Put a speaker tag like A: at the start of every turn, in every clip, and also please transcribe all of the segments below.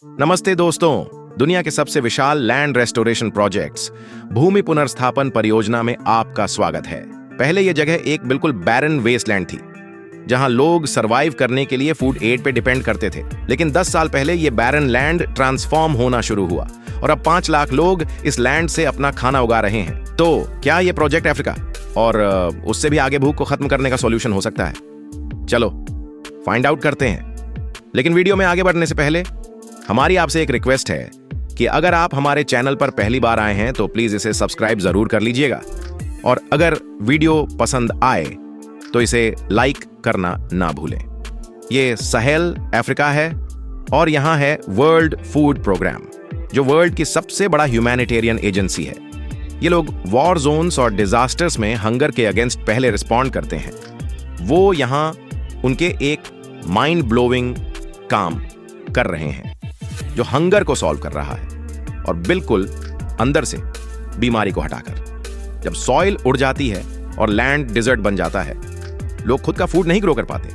A: नमस्ते दोस्तों, दुनिया के सबसे विशाल लैंड रेस्टोरेशन प्रोजेक्ट्स भूमि पुनर्स्थापन परियोजना में आपका स्वागत है। पहले यह जगह एक बिल्कुल बैरन वेस्टलैंड थी, जहां लोग सरवाइव करने के लिए फूड एड पे डिपेंड करते थे। लेकिन 10 साल पहले यह बैरन लैंड ट्रांसफॉर्म होना शुरू हुआ और अब 5 लाख लोग इस लैंड से अपना खाना उगा रहे हैं। तो क्या यह प्रोजेक्ट अफ्रीका और उससे भी आगे भूख को खत्म करने का सॉल्यूशन हो सकता है? चलो फाइंड आउट करते हैं। लेकिन वीडियो में आगे बढ़ने से पहले हमारी आपसे एक रिक्वेस्ट है कि अगर आप हमारे चैनल पर पहली बार आए हैं तो प्लीज इसे सब्सक्राइब जरूर कर लीजिएगा, और अगर वीडियो पसंद आए तो इसे लाइक करना ना भूलें। ये साहेल अफ्रीका है और यहां है वर्ल्ड फूड प्रोग्राम, जो वर्ल्ड की सबसे बड़ा ह्यूमैनिटेरियन एजेंसी है। ये लोग वॉर जोन्स और डिजास्टर्स में हंगर के अगेंस्ट पहले रिस्पॉन्ड करते हैं। वो यहां उनके एक माइंड ब्लोइंग काम कर रहे हैं जो हंगर को सॉल्व कर रहा है, और बिल्कुल अंदर से बीमारी को हटाकर। जब सॉइल उड़ जाती है और लैंड डिजर्ट बन जाता है, लोग खुद का फूड नहीं ग्रो कर पाते।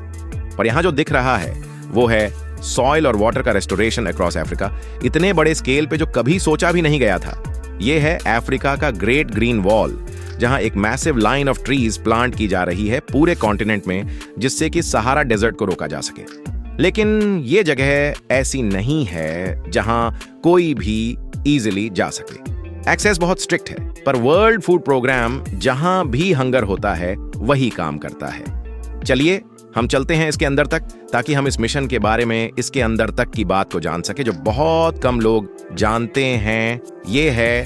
A: पर यहां जो दिख रहा है वो है सॉइल और वाटर का रेस्टोरेशन अक्रॉस अफ्रीका, इतने बड़े स्केल पे जो कभी सोचा भी नहीं गया था। ये है अफ्रीका का ग्रेट ग्रीन वॉल, जहां एक massive line of trees plant की जा रही है पूरे कॉन्टिनेंट में, जिससे कि सहारा डेजर्ट को रोका जा सके। लेकिन ये जगह ऐसी नहीं है जहां कोई भी इजीली जा सके। एक्सेस बहुत स्ट्रिक्ट है, पर वर्ल्ड फूड प्रोग्राम जहां भी हंगर होता है वही काम करता है। चलिए हम चलते हैं इसके अंदर तक, ताकि हम इस मिशन के बारे में इसके अंदर तक की बात को जान सके, जो बहुत कम लोग जानते हैं। ये है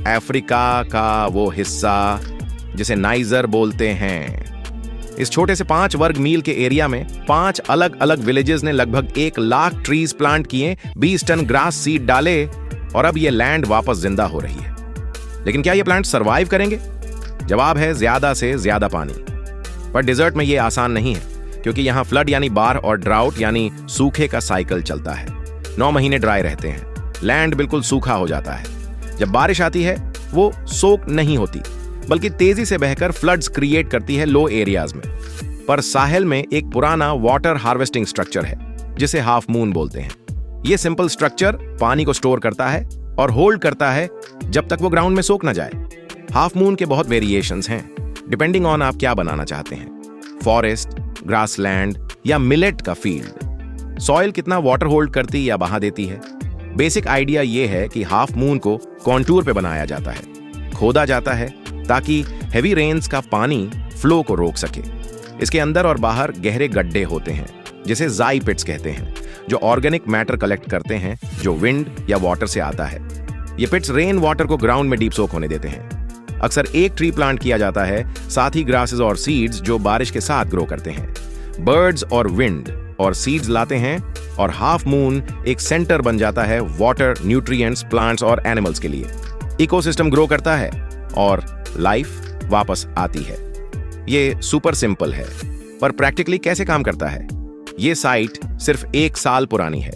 A: अफ्रीका का वो हिस्सा जिसे नाइजर बोलते हैं। इस छोटे से 5 वर्ग मील के एरिया में 5 अलग अलग विलेजेस ने लगभग 1 लाख ट्रीज प्लांट किए, 20 टन ग्रास सीड डाले, और अब ये लैंड वापस जिंदा हो रही है। लेकिन क्या ये प्लांट सरवाइव करेंगे? जवाब है ज्यादा से ज्यादा पानी। पर डिजर्ट में ये आसान नहीं है, क्योंकि यहां फ्लड यानी बाढ़ और ड्राउट यानी सूखे का साइकिल चलता है। 9 महीने ड्राई रहते हैं, लैंड बिल्कुल सूखा हो जाता है। जब बारिश आती है वो सोक नहीं होती, बल्कि तेजी से बहकर फ्लड्स क्रिएट करती है लो एरियाज में। पर साहेल में एक पुराना वाटर हार्वेस्टिंग स्ट्रक्चर है जिसे हाफ मून बोलते हैं। यह सिंपल स्ट्रक्चर पानी को स्टोर करता है और होल्ड करता है जब तक वो ग्राउंड में सोख ना जाए। हाफ मून के बहुत वेरिएशंस हैं, डिपेंडिंग ऑन आप क्या बनाना चाहते हैं, फॉरेस्ट, ग्रासलैंड या मिलेट का फील्ड। सॉइल कितना वाटर होल्ड करती या बहा देती है। बेसिक आइडिया यह है कि हाफ मून को कॉन्टूर पे बनाया जाता है, खोदा जाता है ताकि हेवी रेन्स का पानी फ्लो को रोक सके। इसके अंदर और बाहर गहरे गड्ढे होते हैं जिसे जाई पिट्स कहते हैं, जो ऑर्गेनिक मैटर कलेक्ट करते हैं जो विंड या वाटर से आता है। ये पिट्स रेन वाटर को ग्राउंड में डीप सोक होने देते हैं। अक्सर एक ट्री प्लांट किया जाता है, साथ ही ग्रासेस और सीड्स जो बारिश के साथ ग्रो करते हैं। बर्ड्स और विंड और सीड्स लाते हैं, और हाफ मून एक सेंटर बन जाता है वाटर, न्यूट्रिएंट्स, प्लांट्स और एनिमल्स के लिए। इकोसिस्टम ग्रो करता है और लाइफ वापस आती है। ये सुपर सिंपल है, पर प्रैक्टिकली कैसे काम करता है? ये साइट सिर्फ 1 साल पुरानी है,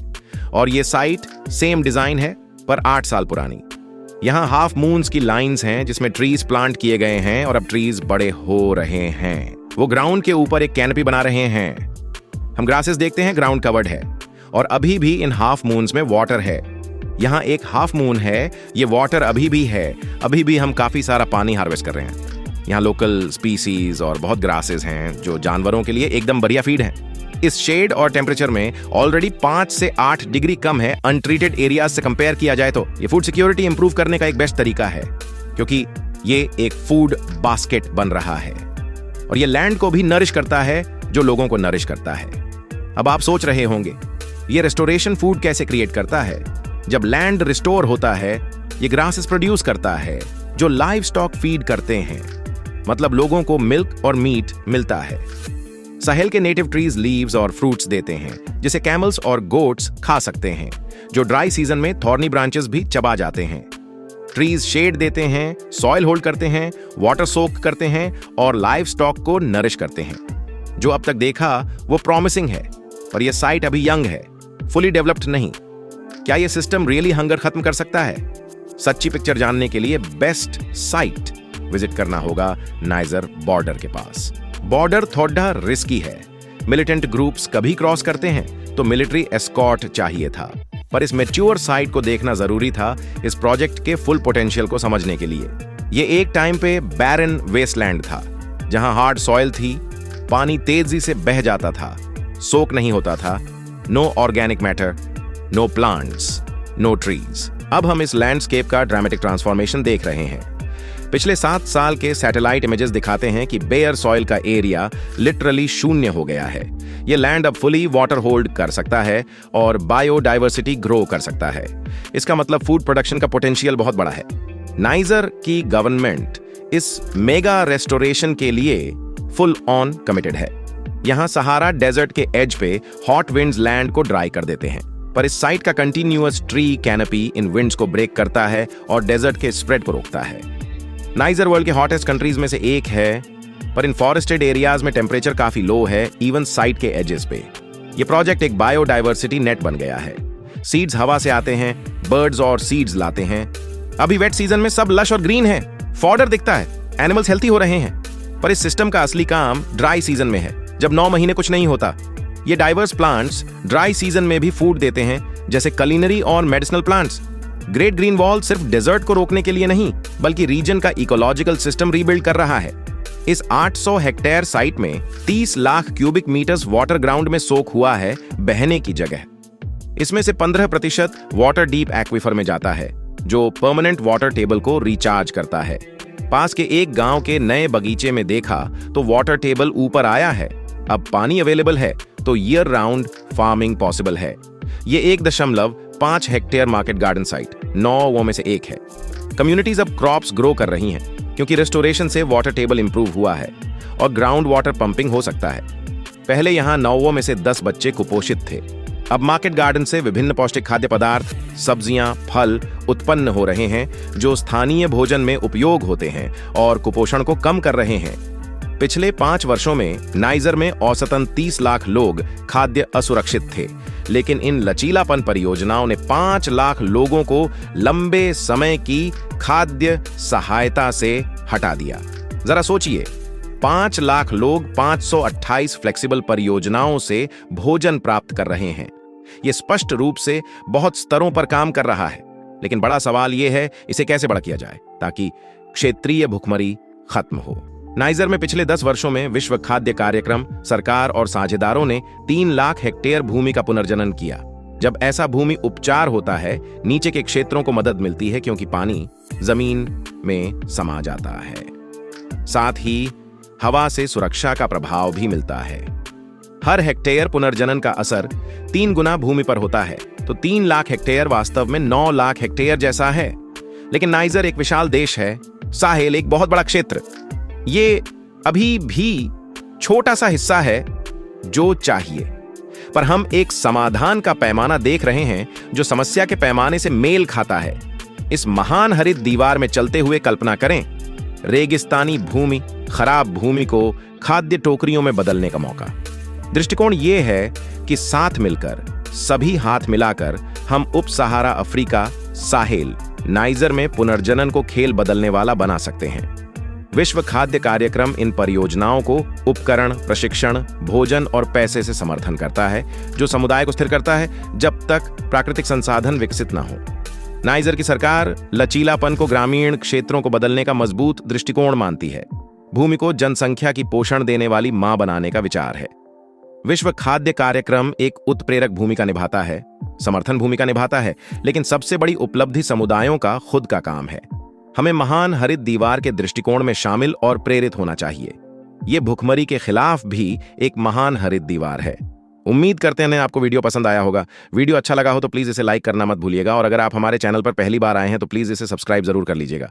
A: और ये साइट सेम डिजाइन है पर 8 साल पुरानी। यहां हाफ मून्स की लाइंस हैं जिसमें ट्रीज प्लांट किए गए हैं, और अब ट्रीज बड़े हो रहे हैं। वो ग्राउंड के ऊपर एक कैनपी बना रहे हैं। हम ग्रासेस देखते हैं, ग्राउंड कवर्ड है, और अभी भी इन हाफ मून्स में वाटर है। यहाँ एक हाफ मून है, ये वाटर अभी भी है, अभी भी हम काफी सारा पानी हार्वेस्ट कर रहे हैं। यहाँ लोकल स्पीसीज और बहुत ग्रासेस हैं जो जानवरों के लिए एकदम बढ़िया फीड हैं। इस शेड और टेम्परेचर में ऑलरेडी 5 से 8 डिग्री कम है अनट्रीटेड एरियाज से कंपेयर किया जाए तो। ये फूड सिक्योरिटी इंप्रूव करने का एक बेस्ट तरीका है, क्योंकि ये एक फूड बास्केट बन रहा है, और ये लैंड को भी नरिश करता है जो लोगों को नरिश करता है। अब आप सोच रहे होंगे, ये रेस्टोरेशन फूड कैसे क्रिएट करता है? जब लैंड रिस्टोर होता है, ये ग्रासेस प्रोड्यूस करता है जो लाइव स्टॉक फीड करते हैं, मतलब लोगों को मिल्क और मीट मिलता है। साहेल के नेटिव ट्रीज लीव्स और फ्रूट्स देते हैं जिसे कैमल्स और गोट्स खा सकते हैं, जो ड्राई सीजन में थॉर्नी ब्रांचेस भी चबा जाते हैं। ट्रीज शेड देते हैं, सॉइल होल्ड करते हैं, वाटर सोक करते हैं, और लाइव स्टॉक को नरिश करते हैं। जो अब तक देखा वो प्रॉमिसिंग है, पर यह साइट अभी यंग है, फुली डेवलप्ड नहीं। क्या यह सिस्टम रियली हंगर खत्म कर सकता है? सच्ची पिक्चर जानने के लिए बेस्ट साइट विजिट करना होगा नाइजर बॉर्डर के पास। बॉर्डर थोड़ा रिस्की है, मिलिटेंट ग्रुप्स कभी क्रॉस करते हैं तो मिलिट्री एस्कॉर्ट चाहिए था। पर इस मैच्योर साइट को देखना जरूरी था इस प्रोजेक्ट के फुल पोटेंशियल को समझने के लिए। ये एक टाइम पे बैरन वेस्टलैंड था, जहां हार्ड सॉइल थी, पानी तेजी से बह जाता था, सोक नहीं होता था, no organic matter, no plants, no trees. अब हम इस लैंडस्केप का ड्रामेटिक ट्रांसफॉर्मेशन देख रहे हैं। पिछले 7 साल के सैटेलाइट इमेजेस दिखाते हैं कि बेयर सॉइल का एरिया लिटरली शून्य हो गया है। ये लैंड अब फुली वाटर होल्ड कर सकता है और बायोडाइवर्सिटी ग्रो कर सकता है। इसका मतलब फूड प्रोडक्शन का पोटेंशियल बहुत बड़ा है। नाइजर की गवर्नमेंट इस मेगा रेस्टोरेशन के लिए फुल ऑन कमिटेड है। यहां सहारा डेजर्ट के एज पे हॉट विंड्स लैंड को ड्राई कर देते हैं, पर इस साइट का कंटिन्यूअस ट्री कैनपी इन विंड्स को ब्रेक करता है और डेजर्ट के स्प्रेड को रोकता है। नाइजर वर्ल्ड के हॉटेस्ट कंट्रीज में से एक है, पर इन फॉरेस्टेड एरियाज में टेम्परेचर काफी लो है, इवन साइट के एजेस पे। ये प्रोजेक्ट एक बायोडाइवर्सिटी नेट बन गया है। सीड्स हवा से आते हैं, बर्ड्स और सीड्स लाते हैं। अभी वेट सीजन में सब लश और ग्रीन है, फॉडर दिखता है, एनिमल्स हेल्थी हो रहे हैं। पर इस सिस्टम का असली काम ड्राई सीजन में है, जब 9 महीने कुछ नहीं होता। ये डाइवर्स प्लांट्स ड्राई सीजन में भी फूड देते हैं, जैसे कलिनरी और medicinal plants. Great green wall सिर्फ डेजर्ट को रोकने के लिए नहीं, बल्कि रीजन का इकोलॉजिकल सिस्टम रीबिल्ड कर रहा है। इस 800 हेक्टेयर साइट में 30 lakh cubic metres water ground में सोक हुआ है, बहने की जगह। इसमें से 15% वाटर डीप एक्विफर में जाता है, जो परमानेंट वाटर टेबल को रिचार्ज करता है। पास के एक गांव के नए बगीचे में देखा तो वाटर टेबल ऊपर आया है। अब पानी अवेलेबल है तो ईयर राउंड फार्मिंग पॉसिबल है। ये 1.5 हेक्टेयर मार्केट गार्डन साइट 9 में से एक है। कम्युनिटीज अब क्रॉप्स ग्रो कर रही हैं, क्योंकि रेस्टोरेशन से वाटर टेबल इंप्रूव हुआ है और ग्राउंड वाटर पंपिंग हो सकता है। पहले यहाँ 9 में से 10 बच्चे कुपोषित थे। अब मार्केट गार्डन से विभिन्न पौष्टिक खाद्य पदार्थ, सब्जियां, फल उत्पन्न हो रहे हैं, जो स्थानीय भोजन में उपयोग होते हैं और कुपोषण को कम कर रहे हैं। पिछले 5 वर्षों में नाइजर में औसतन 30 लाख लोग खाद्य असुरक्षित थे, लेकिन इन लचीलापन परियोजनाओं ने 5 लाख लोगों को लंबे समय की खाद्य सहायता से हटा दिया। जरा सोचिए, 5 लाख लोग 528 फ्लेक्सिबल परियोजनाओं से भोजन प्राप्त कर रहे हैं। यह स्पष्ट रूप से बहुत स्तरों पर काम कर रहा है, लेकिन बड़ा सवाल यह है इसे कैसे बड़ा किया जाए ताकि क्षेत्रीय भुखमरी खत्म हो। नाइजर में पिछले 10 वर्षों में विश्व खाद्य कार्यक्रम, सरकार और साझेदारों ने 3 लाख हेक्टेयर भूमि का पुनर्जनन किया। जब ऐसा भूमि उपचार होता है, नीचे के क्षेत्रों को मदद मिलती है, क्योंकि पानी जमीन में समा जाता है। साथ ही हवा से सुरक्षा का प्रभाव भी मिलता है। हर हेक्टेयर पुनर्जनन का असर 3 गुना भूमि पर होता है, तो 3 लाख हेक्टेयर वास्तव में 9 लाख हेक्टेयर जैसा है। लेकिन नाइजर एक विशाल देश है, साहेल एक बहुत बड़ा क्षेत्र। ये अभी भी छोटा सा हिस्सा है जो चाहिए, पर हम एक समाधान का पैमाना देख रहे हैं जो समस्या के पैमाने से मेल खाता है। इस महान हरित दीवार में चलते हुए कल्पना करें, रेगिस्तानी भूमि, खराब भूमि को खाद्य टोकरियों में बदलने का मौका। दृष्टिकोण यह है कि साथ मिलकर, सभी हाथ मिलाकर हम उप सहारा अफ्रीका, साहेल, नाइजर में पुनर्जनन को खेल बदलने वाला बना सकते हैं। विश्व खाद्य कार्यक्रम इन परियोजनाओं को उपकरण, प्रशिक्षण, भोजन और पैसे से समर्थन करता है, जो समुदाय को स्थिर करता है जब तक प्राकृतिक संसाधन विकसित न हो। नाइजर की सरकार लचीलापन को ग्रामीण क्षेत्रों को बदलने का मजबूत दृष्टिकोण मानती है। भूमि को जनसंख्या की पोषण देने वाली मां बनाने का विचार है। विश्व खाद्य कार्यक्रम एक उत्प्रेरक भूमिका निभाता है, समर्थन भूमिका निभाता है, लेकिन सबसे बड़ी उपलब्धि समुदायों का खुद का काम है। हमें महान हरित दीवार के दृष्टिकोण में शामिल और प्रेरित होना चाहिए। यह भुखमरी के खिलाफ भी एक महान हरित दीवार है। उम्मीद करते हैं आपको वीडियो पसंद आया होगा। वीडियो अच्छा लगा हो तो प्लीज इसे लाइक करना मत भूलिएगा, और अगर आप हमारे चैनल पर पहली बार आए हैं तो प्लीज इसे सब्सक्राइब जरूर कर लीजिएगा।